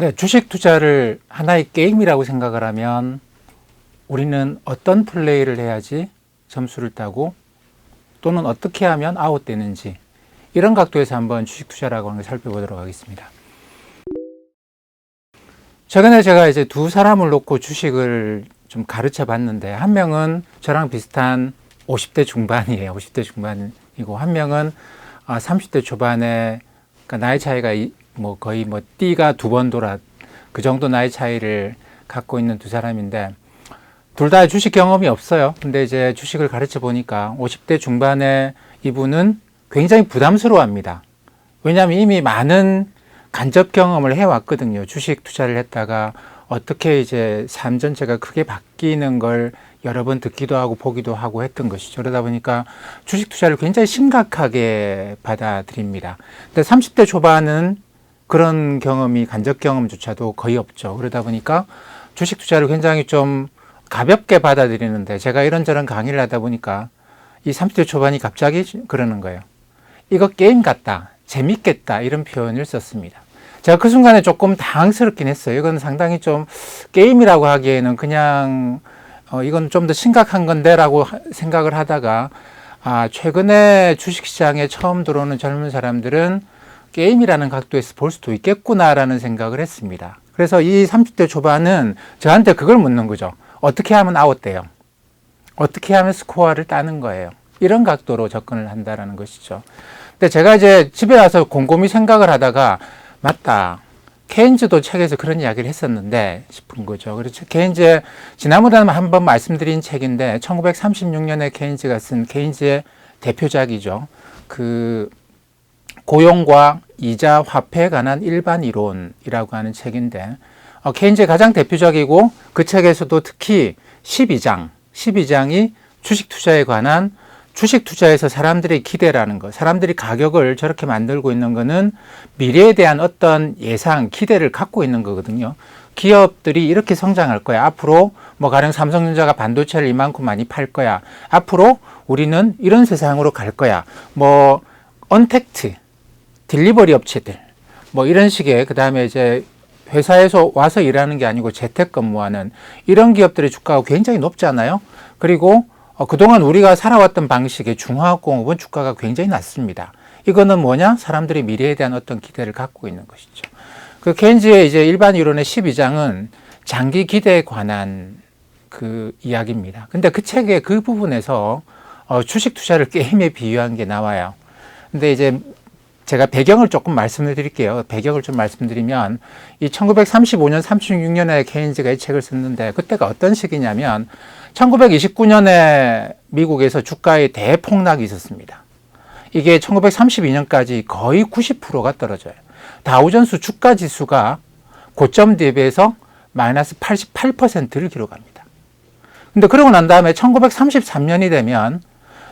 네, 주식 투자를 하나의 게임이라고 생각을 하면 우리는 어떤 플레이를 해야지 점수를 따고 또는 어떻게 하면 아웃되는지 이런 각도에서 한번 주식 투자라고 하는 걸 살펴보도록 하겠습니다. 최근에 제가 이제 두 사람을 놓고 주식을 좀 가르쳐 봤는데 한 명은 저랑 비슷한 50대 중반이에요. 50대 중반이고 한 명은 30대 초반에 그러니까 나이 차이가 거의 띠가 두 번 돌아 그 정도 나이 차이를 갖고 있는 두 사람인데 둘 다 주식 경험이 없어요. 근데 이제 주식을 가르쳐 보니까 50대 중반의 이분은 굉장히 부담스러워 합니다. 왜냐하면 이미 많은 간접 경험을 해왔거든요. 주식 투자를 했다가 어떻게 이제 삶 전체가 크게 바뀌는 걸 여러 번 듣기도 하고 보기도 하고 했던 것이죠. 그러다 보니까 주식 투자를 굉장히 심각하게 받아들입니다. 근데 30대 초반은 그런 경험이 간접 경험조차도 거의 없죠. 그러다 보니까 주식 투자를 굉장히 좀 가볍게 받아들이는데 제가 이런저런 강의를 하다 보니까 이 30대 초반이 갑자기 그러는 거예요. 이거 게임 같다, 재밌겠다 이런 표현을 썼습니다. 제가 그 순간에 조금 당황스럽긴 했어요. 이건 상당히 좀 게임이라고 하기에는 그냥 이건 좀 더 심각한 건데 라고 생각을 하다가 최근에 주식시장에 처음 들어오는 젊은 사람들은 게임이라는 각도에서 볼 수도 있겠구나라는 생각을 했습니다. 그래서 이 30대 초반은 저한테 그걸 묻는 거죠. 어떻게 하면 아웃돼요? 어떻게 하면 스코어를 따는 거예요? 이런 각도로 접근을 한다라는 것이죠. 근데 제가 이제 집에 와서 곰곰이 생각을 하다가 맞다. 케인즈도 책에서 그런 이야기를 했었는데 싶은 거죠. 그래서 케인즈의 지난번에 한번 말씀드린 책인데 1936년에 케인즈가 쓴 케인즈의 대표작이죠. 그 고용과 이자 화폐에 관한 일반 이론이라고 하는 책인데 케인즈의 가장 대표적이고 그 책에서도 특히 12장이 주식 투자에 관한 주식 투자에서 사람들의 기대라는 것, 사람들이 가격을 저렇게 만들고 있는 것은 미래에 대한 어떤 예상, 기대를 갖고 있는 거거든요. 기업들이 이렇게 성장할 거야. 앞으로 가령 삼성전자가 반도체를 이만큼 많이 팔 거야. 앞으로 우리는 이런 세상으로 갈 거야. 언택트, 딜리버리 업체들, 이런 식의, 그 다음에 이제 회사에서 와서 일하는 게 아니고 재택근무하는 이런 기업들의 주가가 굉장히 높잖아요. 그리고 그동안 우리가 살아왔던 방식의 중화학공업은 주가가 굉장히 낮습니다. 이거는 뭐냐? 사람들이 미래에 대한 어떤 기대를 갖고 있는 것이죠. 그 케인즈의 이제 일반 이론의 12장은 장기 기대에 관한 그 이야기입니다. 근데 그 책의 그 부분에서 주식 투자를 게임에 비유한 게 나와요. 근데 이제 제가 배경을 조금 말씀을 드릴게요. 배경을 좀 말씀드리면 이 1935년, 36년에 케인즈가 이 책을 썼는데 그때가 어떤 시기냐면 1929년에 미국에서 주가의 대폭락이 있었습니다. 이게 1932년까지 거의 90%가 떨어져요. 다우존스 주가 지수가 고점 대비해서 마이너스 88%를 기록합니다. 근데 그러고 난 다음에 1933년이 되면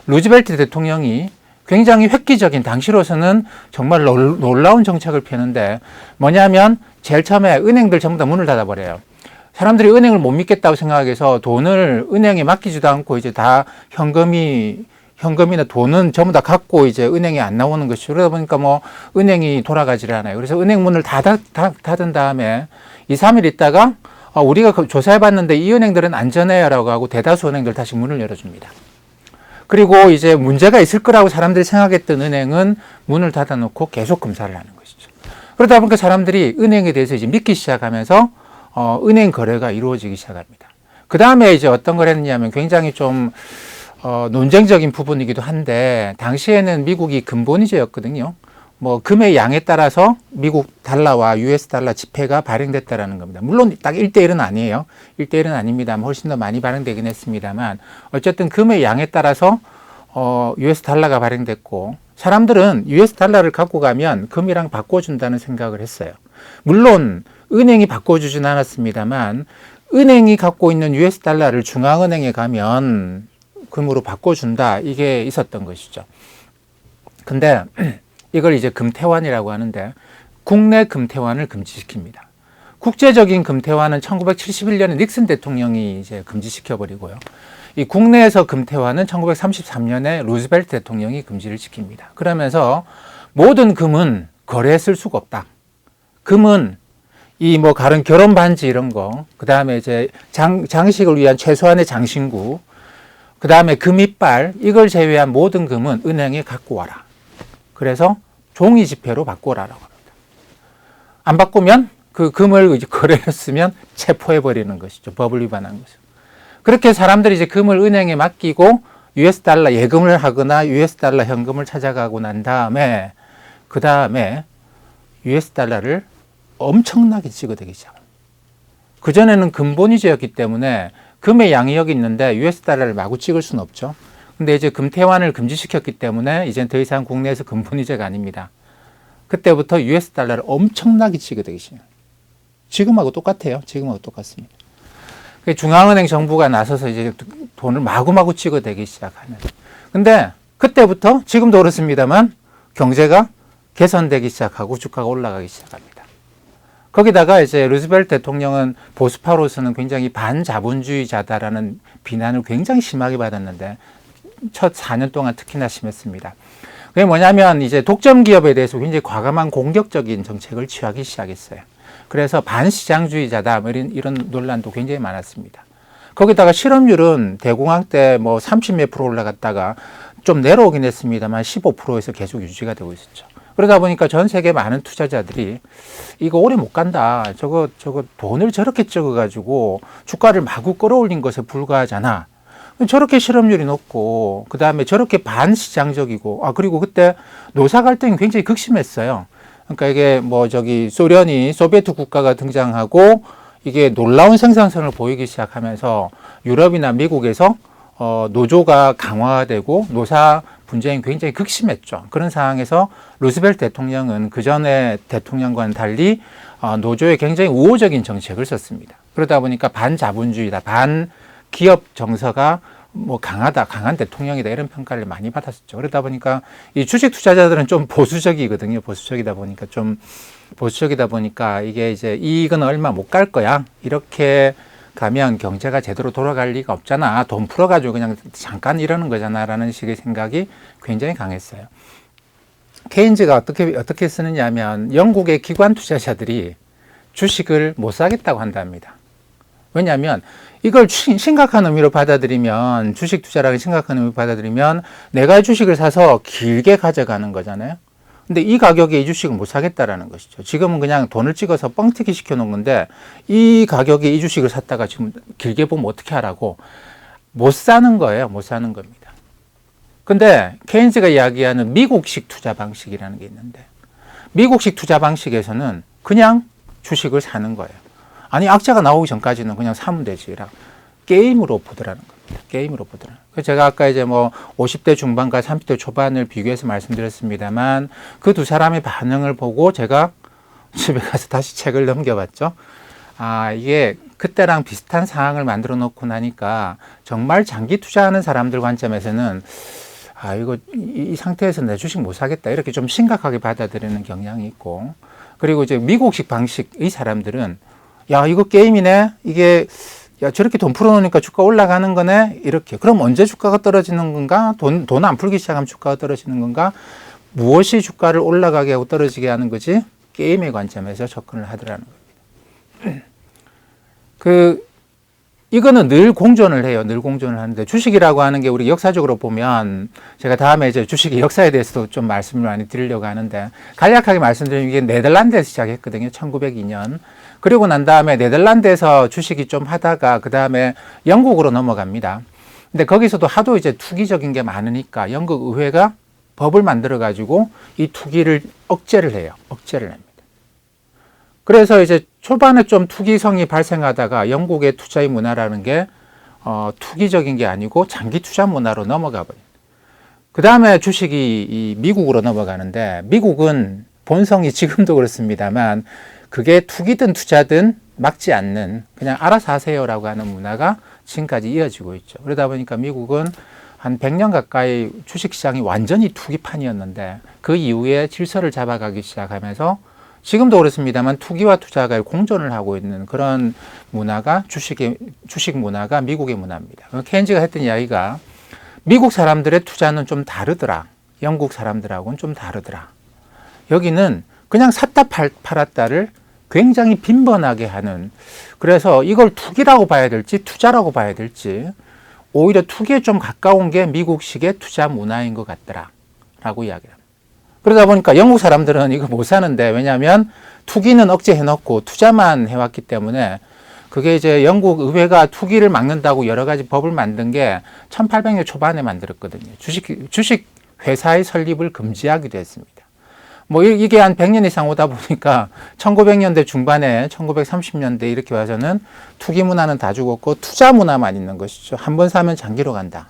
루즈벨트 대통령이 굉장히 획기적인, 당시로서는 정말 놀라운 정책을 펴는데 뭐냐면 제일 처음에 은행들 전부 다 문을 닫아버려요. 사람들이 은행을 못 믿겠다고 생각해서 돈을 은행에 맡기지도 않고 이제 다 현금이나 돈은 전부 다 갖고 이제 은행에 안 나오는 것이죠. 그러다 보니까 은행이 돌아가지를 않아요. 그래서 은행 문을 닫은 다음에 2, 3일 있다가 우리가 조사해 봤는데 이 은행들은 안전해요 라고 하고 대다수 은행들 다시 문을 열어줍니다. 그리고 이제 문제가 있을 거라고 사람들이 생각했던 은행은 문을 닫아놓고 계속 검사를 하는 것이죠. 그러다 보니까 사람들이 은행에 대해서 이제 믿기 시작하면서 은행 거래가 이루어지기 시작합니다. 그 다음에 이제 어떤 걸 했느냐면 굉장히 좀 논쟁적인 부분이기도 한데 당시에는 미국이 근본위제였거든요. 금의 양에 따라서 미국 달러와 US 달러 지폐가 발행됐다라는 겁니다. 물론 딱 1대1은 아니에요. 1대1은 아닙니다만 훨씬 더 많이 발행되긴 했습니다만 어쨌든 금의 양에 따라서 US 달러가 발행됐고 사람들은 US 달러를 갖고 가면 금이랑 바꿔준다는 생각을 했어요. 물론 은행이 바꿔주진 않았습니다만 은행이 갖고 있는 US 달러를 중앙은행에 가면 금으로 바꿔준다 이게 있었던 것이죠. 근데 이걸 이제 금태환이라고 하는데 국내 금태환을 금지시킵니다. 국제적인 금태환은 1971년에 닉슨 대통령이 이제 금지시켜버리고요. 이 국내에서 금태환은 1933년에 루즈벨트 대통령이 금지를 시킵니다. 그러면서 모든 금은 거래했을 수가 없다. 금은 이 뭐 가른 결혼 반지 이런 거, 그 다음에 이제 장식을 위한 최소한의 장신구, 그 다음에 금이빨, 이걸 제외한 모든 금은 은행에 갖고 와라. 그래서 종이 지폐로 바꿔라라고 합니다. 안 바꾸면 그 금을 이제 거래했으면 체포해 버리는 것이죠. 법을 위반한 것이죠. 그렇게 사람들이 이제 금을 은행에 맡기고 US 달러 예금을 하거나 US 달러 현금을 찾아가고 난 다음에 그 다음에 US 달러를 엄청나게 찍어대기 시작합니다. 그전에는 금본위제였기 때문에 금의 양이 여기 있는데 US 달러를 마구 찍을 수는 없죠. 근데 이제 금태환을 금지시켰기 때문에 이젠 더 이상 국내에서 금본위제가 아닙니다. 그때부터 US 달러를 엄청나게 찍어대기 시작합니다. 지금하고 똑같아요. 지금하고 똑같습니다. 중앙은행 정부가 나서서 이제 돈을 마구마구 찍어대기 시작하는. 근데 그때부터 지금도 그렇습니다만 경제가 개선되기 시작하고 주가가 올라가기 시작합니다. 거기다가 이제 루즈벨트 대통령은 보수파로서는 굉장히 반자본주의자다라는 비난을 굉장히 심하게 받았는데 첫 4년 동안 특히나 심했습니다. 그게 뭐냐면 이제 독점 기업에 대해서 굉장히 과감한 공격적인 정책을 취하기 시작했어요. 그래서 반시장주의자다 이런 논란도 굉장히 많았습니다. 거기다가 실업률은 대공황 때 뭐 30몇 프로 올라갔다가 좀 내려오긴 했습니다만 15%에서 계속 유지가 되고 있었죠. 그러다 보니까 전 세계 많은 투자자들이 이거 오래 못 간다. 저거 돈을 저렇게 적어가지고 주가를 마구 끌어올린 것에 불과하잖아. 저렇게 실업률이 높고 그 다음에 저렇게 반시장적이고 그리고 그때 노사 갈등이 굉장히 극심했어요. 그러니까 이게 소련이 소비에트 국가가 등장하고 이게 놀라운 생산성을 보이기 시작하면서 유럽이나 미국에서 노조가 강화되고 노사 분쟁이 굉장히 극심했죠. 그런 상황에서 루즈벨트 대통령은 그 전에 대통령과는 달리 노조에 굉장히 우호적인 정책을 썼습니다. 그러다 보니까 반자본주의다, 반기업 정서가 강한 대통령이다 이런 평가를 많이 받았었죠. 그러다 보니까 이 주식 투자자들은 좀 보수적이거든요. 보수적이다 보니까 이게 이제 이익은 얼마 못 갈 거야. 이렇게 가면 경제가 제대로 돌아갈 리가 없잖아. 돈 풀어가지고 그냥 잠깐 이러는 거잖아. 라는 식의 생각이 굉장히 강했어요. 케인즈가 어떻게 쓰느냐 하면 영국의 기관 투자자들이 주식을 못 사겠다고 한답니다. 왜냐하면 이걸 심각한 의미로 받아들이면 주식 투자라는 심각한 의미로 받아들이면 내가 주식을 사서 길게 가져가는 거잖아요. 근데 이 가격에 이 주식을 못 사겠다라는 것이죠. 지금은 그냥 돈을 찍어서 뻥튀기 시켜놓은 건데 이 가격에 이 주식을 샀다가 지금 길게 보면 어떻게 하라고 못 사는 거예요. 못 사는 겁니다. 근데 케인즈가 이야기하는 미국식 투자 방식이라는 게 있는데 미국식 투자 방식에서는 그냥 주식을 사는 거예요. 아니 악재가 나오기 전까지는 그냥 사면 되지라 게임으로 보더라는 겁니다. 게임으로 보더라는 거예요. 제가 아까 이제 50대 중반과 30대 초반을 비교해서 말씀드렸습니다만 그 두 사람의 반응을 보고 제가 집에 가서 다시 책을 넘겨봤죠. 이게 그때랑 비슷한 상황을 만들어 놓고 나니까 정말 장기 투자하는 사람들 관점에서는 이 상태에서 내 주식 못 사겠다 이렇게 좀 심각하게 받아들이는 경향이 있고 그리고 이제 미국식 방식의 사람들은 야, 이거 게임이네. 이게 저렇게 돈 풀어놓으니까 주가 올라가는 거네. 이렇게. 그럼 언제 주가가 떨어지는 건가? 돈 안 풀기 시작하면 주가가 떨어지는 건가? 무엇이 주가를 올라가게 하고 떨어지게 하는 거지? 게임의 관점에서 접근을 하더라는 겁니다. 이거는 늘 공존을 해요. 늘 공존을 하는데 주식이라고 하는 게 우리 역사적으로 보면 제가 다음에 이제 주식의 역사에 대해서도 좀 말씀을 많이 드리려고 하는데 간략하게 말씀드리면 이게 네덜란드에서 시작했거든요. 1902년. 그리고 난 다음에 네덜란드에서 주식이 좀 하다가 그 다음에 영국으로 넘어갑니다. 근데 거기서도 하도 이제 투기적인 게 많으니까 영국 의회가 법을 만들어 가지고 이 투기를 억제를 해요. 억제를 합니다. 그래서 이제 초반에 좀 투기성이 발생하다가 영국의 투자의 문화라는 게 투기적인 게 아니고 장기 투자 문화로 넘어가 버려요. 그 다음에 주식이 이 미국으로 넘어가는데 미국은 본성이 지금도 그렇습니다만 그게 투기든 투자든 막지 않는 그냥 알아서 하세요라고 하는 문화가 지금까지 이어지고 있죠. 그러다 보니까 미국은 한 100년 가까이 주식시장이 완전히 투기판이었는데 그 이후에 질서를 잡아가기 시작하면서 지금도 그렇습니다만 투기와 투자가 공존을 하고 있는 그런 문화가 주식 문화가 미국의 문화입니다. 케인즈가 했던 이야기가 미국 사람들의 투자는 좀 다르더라. 영국 사람들하고는 좀 다르더라. 여기는 그냥 샀다 팔았다를 굉장히 빈번하게 하는, 그래서 이걸 투기라고 봐야 될지 투자라고 봐야 될지 오히려 투기에 좀 가까운 게 미국식의 투자 문화인 것 같더라 라고 이야기합니다. 그러다 보니까 영국 사람들은 이거 못 사는데, 왜냐하면 투기는 억제해놓고 투자만 해왔기 때문에, 그게 이제 영국 의회가 투기를 막는다고 여러 가지 법을 만든 게 1800년 초반에 만들었거든요. 주식 회사의 설립을 금지하기도 했습니다. 뭐 이게 한 100년 이상 오다 보니까 1900년대 중반에 1930년대 이렇게 와서는 투기 문화는 다 죽었고 투자 문화만 있는 것이죠. 한 번 사면 장기로 간다.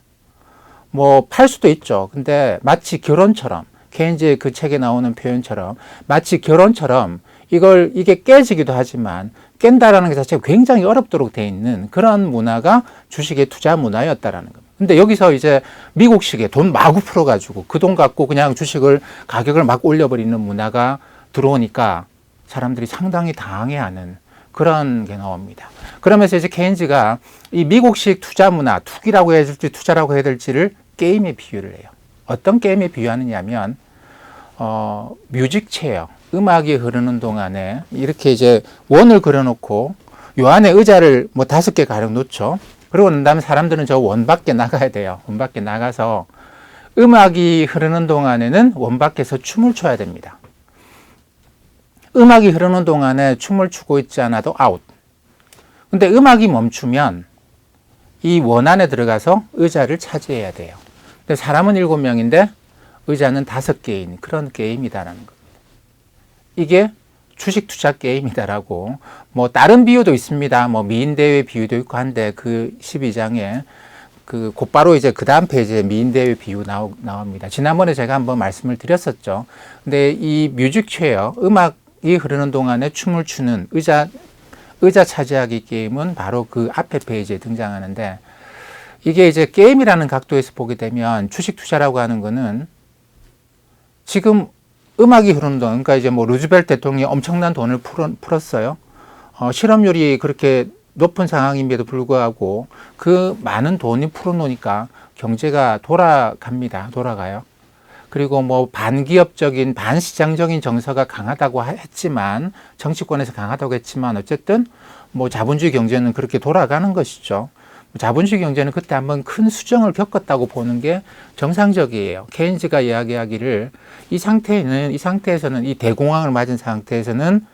뭐 팔 수도 있죠. 근데 마치 결혼처럼, 케인즈의 그 책에 나오는 표현처럼 마치 결혼처럼 이게 깨지기도 하지만 깬다라는 것 자체가 굉장히 어렵도록 돼 있는 그런 문화가 주식의 투자 문화였다라는 겁니다. 근데 여기서 이제 미국식의 돈 마구 풀어가지고 그 돈 갖고 그냥 주식을 가격을 막 올려버리는 문화가 들어오니까 사람들이 상당히 당해하는 그런 게 나옵니다. 그러면서 이제 케인즈가 이 미국식 투자 문화, 투기라고 해야 될지 투자라고 해야 될지를 게임에 비유를 해요. 어떤 게임에 비유하느냐면 뮤직 체어, 음악이 흐르는 동안에 이렇게 이제 원을 그려놓고 요 안에 의자를 뭐 5개 가량 놓죠. 그러고 난 다음에 사람들은 저 원 밖에 나가야 돼요. 원 밖에 나가서 음악이 흐르는 동안에는 원 밖에서 춤을 춰야 됩니다. 음악이 흐르는 동안에 춤을 추고 있지 않아도 아웃. 근데 음악이 멈추면 이 원 안에 들어가서 의자를 차지해야 돼요. 근데 사람은 7명인데 의자는 5개인 그런 게임이다라는 겁니다. 이게 주식 투자 게임이다라고, 뭐 다른 비유도 있습니다. 뭐 미인대회 비유도 있고 한데 그 12장에 그 곧바로 이제 그 다음 페이지에 미인대회 비유 나옵니다. 지난번에 제가 한번 말씀을 드렸었죠. 근데 이 뮤직 체어, 음악이 흐르는 동안에 춤을 추는 의자 차지하기 게임은 바로 그 앞에 페이지에 등장하는데, 이게 이제 게임이라는 각도에서 보게 되면 주식 투자라고 하는 거는 지금 음악이 흐르는 동안, 그러니까 이제 뭐 루즈벨트 대통령이 엄청난 돈을 풀었어요. 실업률이 그렇게 높은 상황임에도 불구하고 그 많은 돈이 풀어놓으니까 경제가 돌아가요. 그리고 뭐 반기업적인 반시장적인 정서가 강하다고 했지만, 정치권에서 강하다고 했지만 어쨌든 뭐 자본주의 경제는 그렇게 돌아가는 것이죠. 자본주의 경제는 그때 한번 큰 수정을 겪었다고 보는 게 정상적이에요. 케인즈가 이야기하기를 이 상태에서는 이 대공황을 맞은 상태에서는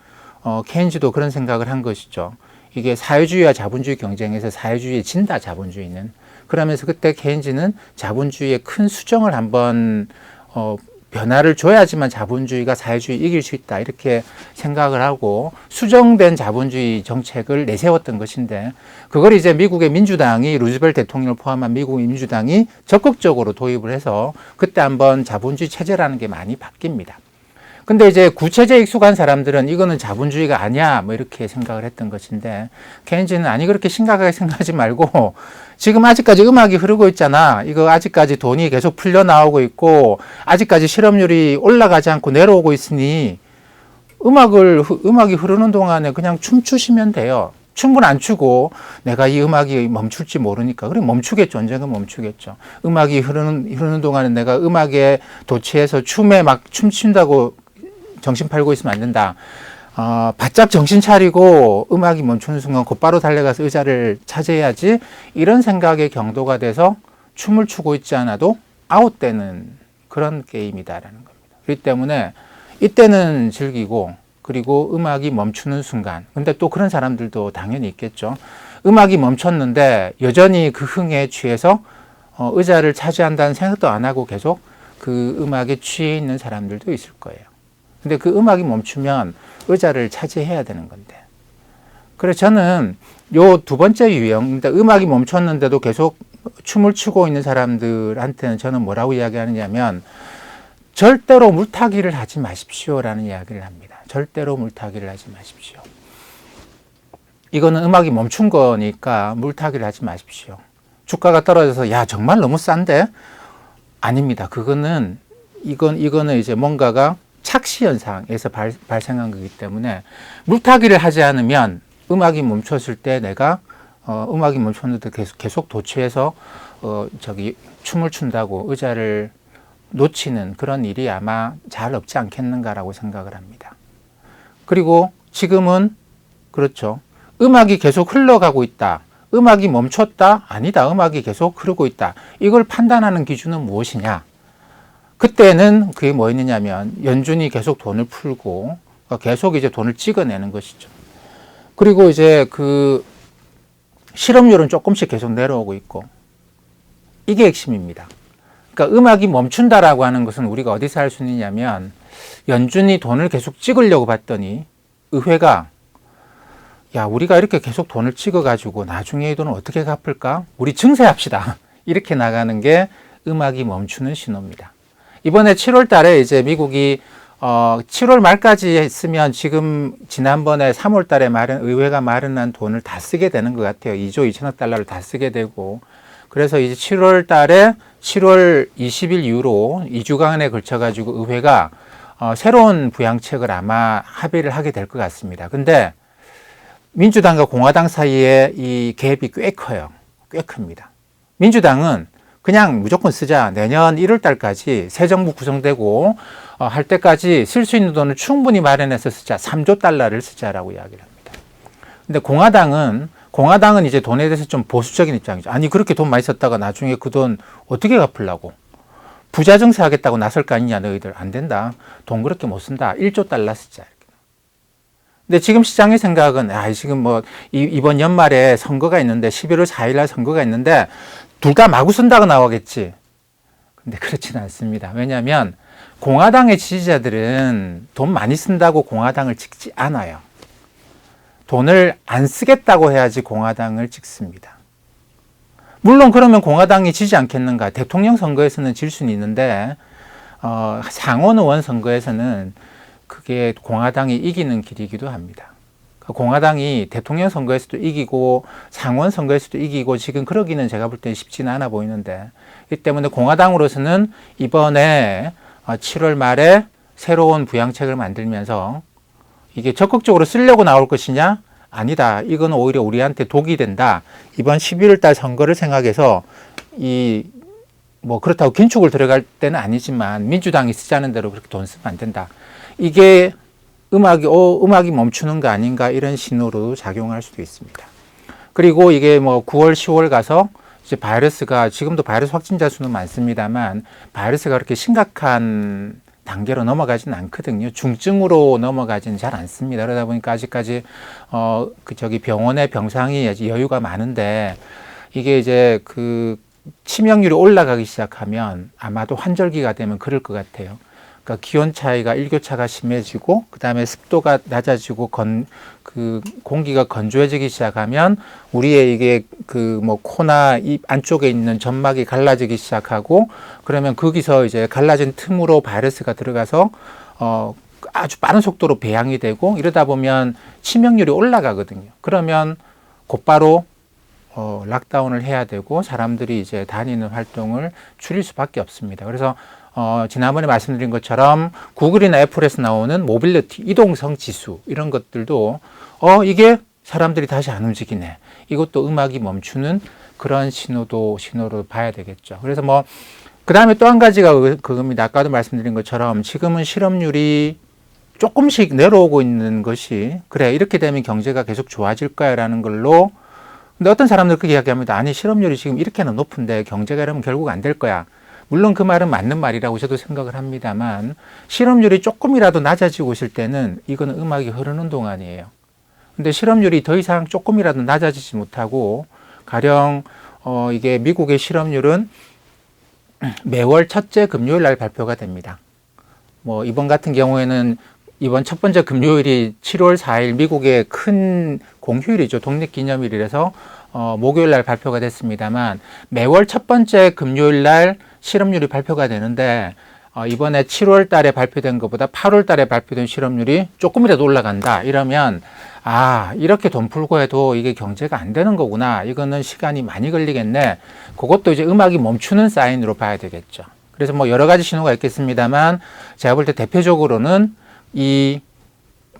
케인즈도 그런 생각을 한 것이죠. 이게 사회주의와 자본주의 경쟁에서 사회주의에 진다, 자본주의는. 그러면서 그때 케인즈는 자본주의의 큰 수정을 한번 변화를 줘야지만 자본주의가 사회주의 이길 수 있다, 이렇게 생각을 하고 수정된 자본주의 정책을 내세웠던 것인데, 그걸 이제 미국의 민주당이, 루즈벨트 대통령을 포함한 미국의 민주당이 적극적으로 도입을 해서 그때 한번 자본주의 체제라는 게 많이 바뀝니다. 근데 이제 구체제에 익숙한 사람들은 이거는 자본주의가 아니야, 뭐 이렇게 생각을 했던 것인데, 케인즈는 아니, 그렇게 심각하게 생각하지 말고 지금 아직까지 음악이 흐르고 있잖아. 이거 아직까지 돈이 계속 풀려 나오고 있고 아직까지 실업률이 올라가지 않고 내려오고 있으니 음악이 흐르는 동안에 그냥 춤추시면 돼요. 춤을 안 추고 내가 이 음악이 멈출지 모르니까, 그래 멈추겠죠. 언젠가 멈추겠죠. 음악이 흐르는 동안에 내가 음악에 도취해서 춤에 막 춤춘다고 정신 팔고 있으면 안 된다. 바짝 정신 차리고 음악이 멈추는 순간 곧바로 달려가서 의자를 차지해야지, 이런 생각의 경도가 돼서 춤을 추고 있지 않아도 아웃되는 그런 게임이다라는 겁니다. 그렇기 때문에 이때는 즐기고, 그리고 음악이 멈추는 순간, 근데 또 그런 사람들도 당연히 있겠죠. 음악이 멈췄는데 여전히 그 흥에 취해서 의자를 차지한다는 생각도 안 하고 계속 그 음악에 취해 있는 사람들도 있을 거예요. 근데 그 음악이 멈추면 의자를 차지해야 되는 건데. 그래서 저는 요 두 번째 유형, 그러니까 음악이 멈췄는데도 계속 춤을 추고 있는 사람들한테는 저는 뭐라고 이야기하느냐면, 절대로 물타기를 하지 마십시오라는 이야기를 합니다. 절대로 물타기를 하지 마십시오. 이거는 음악이 멈춘 거니까 물타기를 하지 마십시오. 주가가 떨어져서 야 정말 너무 싼데? 아닙니다. 이거는 이제 뭔가가 착시 현상에서 발생한 거기 때문에, 물타기를 하지 않으면 음악이 멈췄을 때 내가 음악이 멈췄는데 계속 도취해서 춤을 춘다고 의자를 놓치는 그런 일이 아마 잘 없지 않겠는가라고 생각을 합니다. 그리고 지금은 그렇죠. 음악이 계속 흘러가고 있다. 음악이 멈췄다? 아니다. 음악이 계속 흐르고 있다. 이걸 판단하는 기준은 무엇이냐? 그때는 그게 뭐였느냐면 연준이 계속 돈을 풀고 계속 이제 돈을 찍어내는 것이죠. 그리고 이제 그 실업률은 조금씩 계속 내려오고 있고 이게 핵심입니다. 그러니까 음악이 멈춘다라고 하는 것은 우리가 어디서 할 수 있느냐면 연준이 돈을 계속 찍으려고 봤더니 의회가 야, 우리가 이렇게 계속 돈을 찍어가지고 나중에 이 돈을 어떻게 갚을까? 우리 증세합시다. 이렇게 나가는 게 음악이 멈추는 신호입니다. 이번에 7월 달에 이제 미국이 7월 말까지 했으면 지금 지난번에 3월 달에 의회가 마련한 돈을 다 쓰게 되는 것 같아요. 2조 2천억 달러를 다 쓰게 되고. 그래서 이제 7월 달에 7월 20일 이후로 2주간에 걸쳐가지고 의회가 새로운 부양책을 아마 합의를 하게 될 것 같습니다. 근데 민주당과 공화당 사이에 이 갭이 꽤 커요. 꽤 큽니다. 민주당은 그냥 무조건 쓰자. 내년 1월 달까지 새 정부 구성되고 할 때까지 쓸 수 있는 돈을 충분히 마련해서 쓰자. 3조 달러를 쓰자라고 이야기를 합니다. 근데 공화당은 이제 돈에 대해서 좀 보수적인 입장이죠. 아니 그렇게 돈 많이 썼다가 나중에 그 돈 어떻게 갚으려고? 부자 증세 하겠다고 나설 거 아니냐 너희들. 안 된다. 돈 그렇게 못 쓴다. 1조 달러 쓰자. 근데 지금 시장의 생각은 지금 뭐 이번 연말에 선거가 있는데 11월 4일 날 선거가 있는데 둘 다 마구 쓴다고 나오겠지. 근데 그렇지는 않습니다. 왜냐하면 공화당의 지지자들은 돈 많이 쓴다고 공화당을 찍지 않아요. 돈을 안 쓰겠다고 해야지 공화당을 찍습니다. 물론 그러면 공화당이 지지 않겠는가? 대통령 선거에서는 질 수는 있는데 상원 의원 선거에서는 그게 공화당이 이기는 길이기도 합니다. 공화당이 대통령 선거에서도 이기고 상원 선거에서도 이기고 지금 그러기는 제가 볼 때는 쉽지는 않아 보이는데 이 때문에 공화당으로서는 이번에 7월 말에 새로운 부양책을 만들면서 이게 적극적으로 쓰려고 나올 것이냐? 아니다. 이건 오히려 우리한테 독이 된다. 이번 11월 달 선거를 생각해서 뭐 그렇다고 긴축을 들어갈 때는 아니지만 민주당이 쓰자는 대로 그렇게 돈 쓰면 안 된다. 이게 음악이 멈추는 거 아닌가 이런 신호로 작용할 수도 있습니다. 그리고 이게 뭐 9월, 10월 가서 이제 바이러스가 지금도 바이러스 확진자 수는 많습니다만 바이러스가 그렇게 심각한 단계로 넘어가지는 않거든요. 중증으로 넘어가지는 잘 않습니다. 그러다 보니까 아직까지 병원의 병상이 여유가 많은데 이게 이제 그 치명률이 올라가기 시작하면 아마도 환절기가 되면 그럴 것 같아요. 그러니까 기온 차이가 일교차가 심해지고 그 다음에 습도가 낮아지고 공기가 건조해지기 시작하면 우리의 이게 뭐 코나 입 안쪽에 있는 점막이 갈라지기 시작하고 그러면 거기서 이제 갈라진 틈으로 바이러스가 들어가서 아주 빠른 속도로 배양이 되고 이러다 보면 치명률이 올라가거든요. 그러면 곧바로 락다운을 해야 되고 사람들이 이제 다니는 활동을 줄일 수밖에 없습니다. 그래서 지난번에 말씀드린 것처럼 구글이나 애플에서 나오는 모빌리티, 이동성 지수 이런 것들도 이게 사람들이 다시 안 움직이네. 이것도 음악이 멈추는 그런 신호로 봐야 되겠죠. 그래서 뭐 그 다음에 또 한 가지가 그겁니다. 아까도 말씀드린 것처럼 지금은 실업률이 조금씩 내려오고 있는 것이 그래 이렇게 되면 경제가 계속 좋아질 거야라는 걸로 근데 어떤 사람들 그렇게 이야기합니다. 아니 실업률이 지금 이렇게나 높은데 경제가 이러면 결국 안 될 거야. 물론 그 말은 맞는 말이라고 저도 생각을 합니다만 실업률이 조금이라도 낮아지고 있을 때는 이거는 음악이 흐르는 동안이에요. 근데 실업률이 더 이상 조금이라도 낮아지지 못하고 가령 이게 미국의 실업률은 매월 첫째 금요일 날 발표가 됩니다. 뭐 이번 같은 경우에는 이번 첫 번째 금요일이 7월 4일 미국의 큰 공휴일이죠. 독립기념일이라서 목요일 날 발표가 됐습니다만 매월 첫 번째 금요일 날 실업률이 발표가 되는데 이번에 7월 달에 발표된 것보다 8월 달에 발표된 실업률이 조금이라도 올라간다. 이러면 이렇게 돈 풀고 해도 이게 경제가 안 되는 거구나. 이거는 시간이 많이 걸리겠네. 그것도 이제 음악이 멈추는 사인으로 봐야 되겠죠. 그래서 뭐 여러 가지 신호가 있겠습니다만 제가 볼 때 대표적으로는 이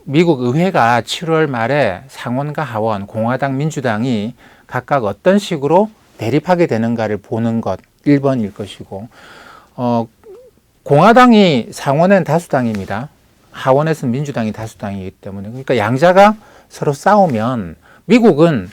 미국 의회가 7월 말에 상원과 하원, 공화당, 민주당이 각각 어떤 식으로 대립하게 되는가를 보는 것 1번일 것이고 공화당이 상원은 다수당입니다. 하원에서는 민주당이 다수당이기 때문에 그러니까 양자가 서로 싸우면 미국은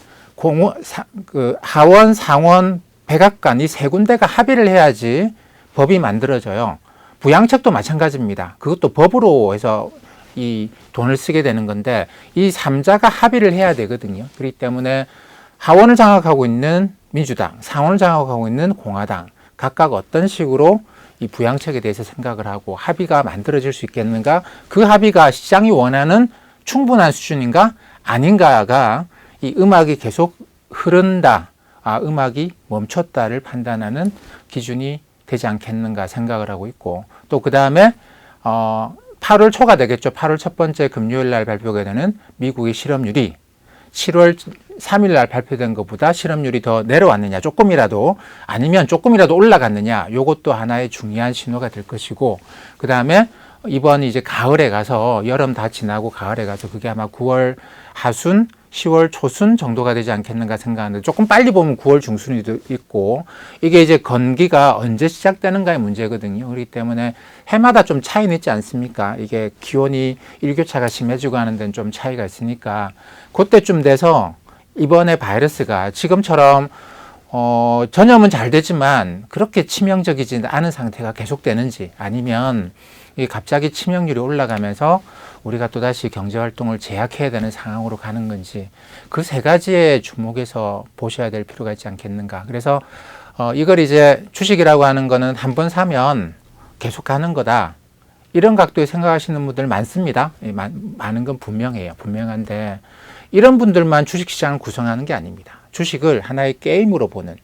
하원, 상원, 백악관 이 세 군데가 합의를 해야지 법이 만들어져요. 부양책도 마찬가지입니다. 그것도 법으로 해서 이 돈을 쓰게 되는 건데 이 3자가 합의를 해야 되거든요. 그렇기 때문에 하원을 장악하고 있는 민주당, 상원을 장악하고 있는 공화당 각각 어떤 식으로 이 부양책에 대해서 생각을 하고 합의가 만들어질 수 있겠는가? 그 합의가 시장이 원하는 충분한 수준인가? 아닌가가 이 음악이 계속 흐른다, 음악이 멈췄다를 판단하는 기준이 되지 않겠는가 생각을 하고 있고 또 그 다음에 8월 초가 되겠죠. 8월 첫 번째 금요일 날 발표가 되는 미국의 실업률이 7월 3일 날 발표된 것보다 실업률이 더 내려왔느냐, 조금이라도 아니면 조금이라도 올라갔느냐, 요것도 하나의 중요한 신호가 될 것이고 그 다음에 이번 이제 가을에 가서 여름 다 지나고 가을에 가서 그게 아마 9월 하순 10월 초순 정도가 되지 않겠는가 생각하는데 조금 빨리 보면 9월 중순이도 있고 이게 이제 건기가 언제 시작되는가의 문제거든요. 그렇기 때문에 해마다 좀 차이는 있지 않습니까? 이게 기온이 일교차가 심해지고 하는 데는 좀 차이가 있으니까 그때쯤 돼서 이번에 바이러스가 지금처럼 전염은 잘 되지만 그렇게 치명적이지 않은 상태가 계속되는지 아니면 이게 갑자기 치명률이 올라가면서 우리가 또다시 경제활동을 제약해야 되는 상황으로 가는 건지 그 세 가지에 주목해서 보셔야 될 필요가 있지 않겠는가. 그래서 이걸 이제 주식이라고 하는 거는 한번 사면 계속 가는 거다. 이런 각도에 생각하시는 분들 많습니다. 많은 건 분명해요. 분명한데 이런 분들만 주식시장을 구성하는 게 아닙니다. 주식을 하나의 게임으로 보는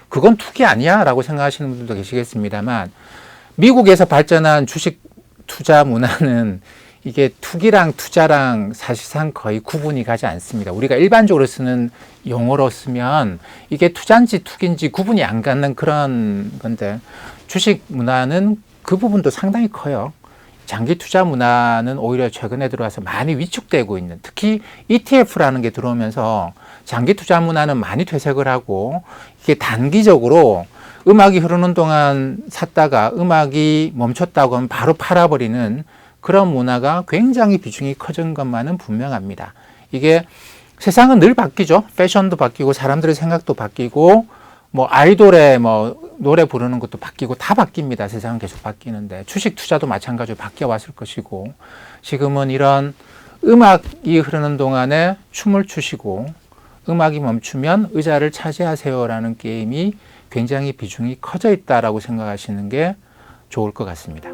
그건 투기 아니야 라고 생각하시는 분들도 계시겠습니다만 미국에서 발전한 주식 투자 문화는 이게 투기랑 투자랑 사실상 거의 구분이 가지 않습니다. 우리가 일반적으로 쓰는 용어로 쓰면 이게 투자인지 투기인지 구분이 안 가는 그런 건데 주식 문화는 그 부분도 상당히 커요. 장기 투자 문화는 오히려 최근에 들어와서 많이 위축되고 있는 특히 ETF라는 게 들어오면서 장기 투자 문화는 많이 퇴색을 하고 이게 단기적으로 음악이 흐르는 동안 샀다가 음악이 멈췄다고 하면 바로 팔아버리는 그런 문화가 굉장히 비중이 커진 것만은 분명합니다. 이게 세상은 늘 바뀌죠. 패션도 바뀌고 사람들의 생각도 바뀌고 뭐 아이돌의 뭐 노래 부르는 것도 바뀌고 다 바뀝니다. 세상은 계속 바뀌는데 주식 투자도 마찬가지로 바뀌어 왔을 것이고 지금은 이런 음악이 흐르는 동안에 춤을 추시고 음악이 멈추면 의자를 차지하세요라는 게임이 굉장히 비중이 커져 있다라고 생각하시는 게 좋을 것 같습니다.